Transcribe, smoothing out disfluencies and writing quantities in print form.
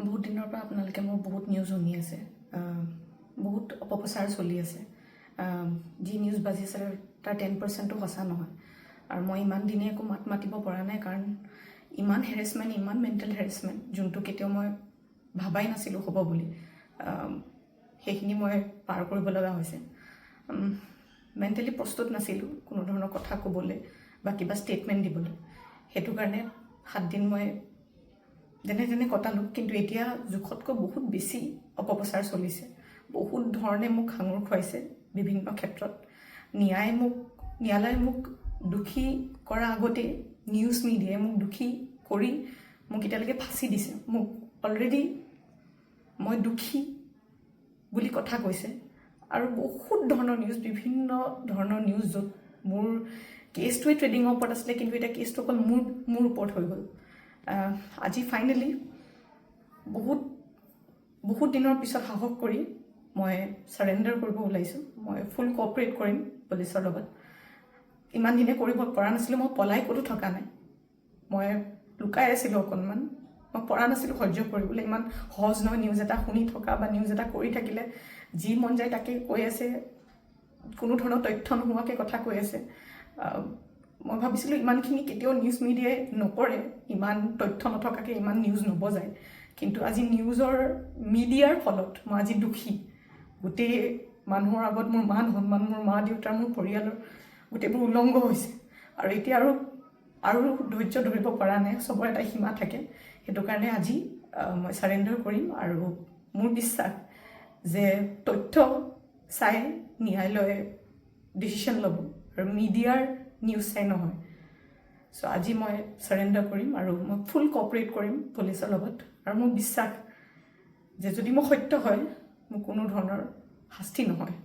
বহুত দিনৰ পৰা আপোনালোকে মোৰ বহুত নিউজ শুনি আছে, বহুত অপপ্ৰচাৰ চলি আছে। যি নিউজ বাজি আছে তাৰ 10%ও সঁচা নহয়। আৰু মই ইমান দিনে একো মাত মাতিব পৰা নাই, কাৰণ ইমান হেৰেছমেণ্ট, ইমান মেণ্টেল হেৰেছমেণ্ট, যোনটো কেতিয়াও মই ভাবাই নাছিলোঁ হ'ব বুলি, সেইখিনি মই পাৰ কৰিব লগা হৈছে। মেণ্টেলি প্ৰস্তুত নাছিলোঁ কোনো ধৰণৰ কথা ক'বলৈ বা কিবা ষ্টেটমেণ্ট দিবলৈ। সেইটো কাৰণে 7 দিন মই যেনে তেনে কটালোঁ। কিন্তু এতিয়া জোখতকৈ বহুত বেছি অপপ্ৰচাৰ চলিছে। বহুত ধৰণে মোক সাঙুৰ খুৱাইছে বিভিন্ন ক্ষেত্ৰত। ন্যায়ালয়ে মোক দোষী কৰাৰ আগতেই নিউজ মিডিয়াই মোক দোষী কৰি মোক এতিয়ালৈকে ফাঁচি দিছে। মোক অলৰেডি মই দোষী বুলি কথা কৈছে। আৰু বহুত ধৰণৰ নিউজ, বিভিন্ন ধৰণৰ নিউজ, য'ত মোৰ কেছটোৱে ট্ৰেডিঙৰ ওপৰত আছিলে, কিন্তু এতিয়া কেছটো অকল মোৰ ওপৰত হৈ গ'ল। আজি ফাইনেলি বহুত দিনৰ পিছত সাহস কৰি মই ছাৰেণ্ডাৰ কৰিব ওলাইছোঁ। মই ফুল কোঅপাৰেট কৰিম পুলিচৰ লগত। ইমান দিনে কৰিব পৰা নাছিলোঁ। মই পলাই ক'তো থকা নাই, মই লুকাই আছিলোঁ অকণমান। মই পৰা নাছিলোঁ সহ্য কৰিবলৈ। ইমান সহজ নহয় নিউজ এটা শুনি থকা বা নিউজ এটা কৰি থাকিলে। যি মন যায় তাকে কৈ আছে, কোনো ধৰণৰ তথ্য নোহোৱাকৈ কথা কৈ আছে। মই ভাবিছিলোঁ ইমানখিনি কেতিয়াও নিউজ মিডিয়াই নকৰে, ইমান তথ্য নথকাকৈ ইমান নিউজ নবজায়। কিন্তু আজি মিডিয়াৰ ফলত মই আজি দোষী। গোটেই মানুহৰ আগত মোৰ মান সন্মান, মোৰ মা দেউতাৰ, মোৰ পৰিয়ালৰ গোটেইবোৰ উলংঘ হৈছে। আৰু এতিয়া আৰু ধৈৰ্য ধৰিব পৰা নাই। চবৰে এটা সীমা থাকে। সেইটো কাৰণে আজি মই ছাৰেণ্ডাৰ কৰিম। আৰু মোৰ বিশ্বাস যে তথ্য চাই ন্যায়ালয়ে ডিচিশ্যন ল'ব, আৰু মিডিয়াৰ নিউজ চাই নহয়। চ' আজি মই ছাৰেণ্ডাৰ কৰিম আৰু মই ফুল কোঅপাৰেট কৰিম পুলিচৰ লগত। আৰু মোৰ বিশ্বাস যে যদি মোৰ সত্য হয়, মোৰ কোনো ধৰণৰ শাস্তি নহয়।